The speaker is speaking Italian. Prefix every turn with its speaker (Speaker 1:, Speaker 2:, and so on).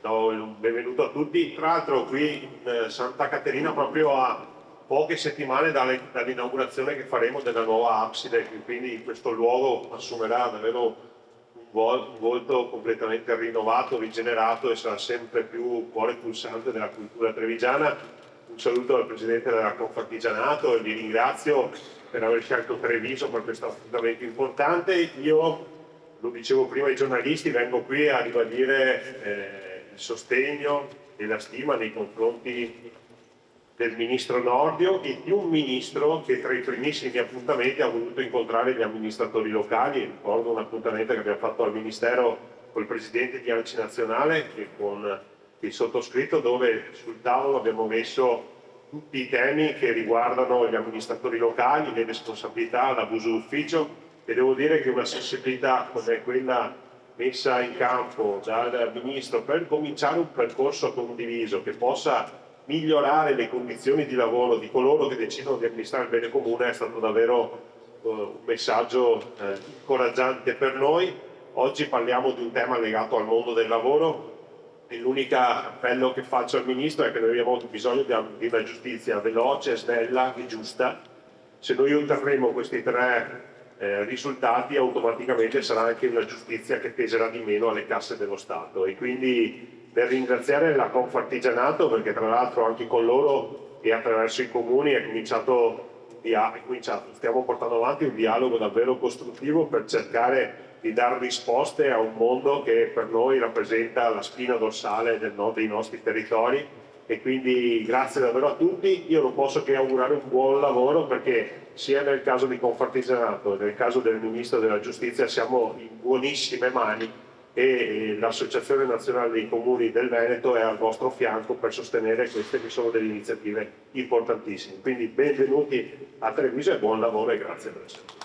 Speaker 1: Do un benvenuto a tutti. Tra l'altro qui in Santa Caterina, proprio a poche settimane dall'inaugurazione che faremo della nuova abside, quindi questo luogo assumerà davvero un volto completamente rinnovato, rigenerato e sarà sempre più cuore pulsante della cultura trevigiana. Un saluto al Presidente della Confartigianato e vi ringrazio per aver scelto Treviso per questo appuntamento importante. Io, lo dicevo prima ai giornalisti, vengo qui a ribadire il sostegno e la stima nei confronti del ministro Nordio e di un ministro che tra i primissimi appuntamenti ha voluto incontrare gli amministratori locali. Ricordo un appuntamento che abbiamo fatto al Ministero col Presidente di ANCI Nazionale e con il sottoscritto, dove sul tavolo abbiamo messo tutti i temi che riguardano gli amministratori locali, le responsabilità, l'abuso d'ufficio, e devo dire che una sensibilità come quella messa in campo dal Ministro per cominciare un percorso condiviso che possa migliorare le condizioni di lavoro di coloro che decidono di amministrare il bene comune è stato davvero un messaggio incoraggiante per noi. Oggi parliamo di un tema legato al mondo del lavoro e l'unico appello che faccio al Ministro è che noi abbiamo bisogno di una giustizia veloce, snella e giusta. Se noi otterremo questi tre risultati, automaticamente sarà anche una giustizia che peserà di meno alle casse dello Stato. E quindi per ringraziare la Confartigianato, perché tra l'altro anche con loro e attraverso i comuni stiamo portando avanti un dialogo davvero costruttivo per cercare di dare risposte a un mondo che per noi rappresenta la spina dorsale dei nostri territori. E quindi grazie davvero a tutti. Io non posso che augurare un buon lavoro, perché sia nel caso di Confartigianato che nel caso del Ministro della Giustizia siamo in buonissime mani e l'Associazione Nazionale dei Comuni del Veneto è al vostro fianco per sostenere queste che sono delle iniziative importantissime. Quindi benvenuti a Treviso e buon lavoro e grazie per essere qui.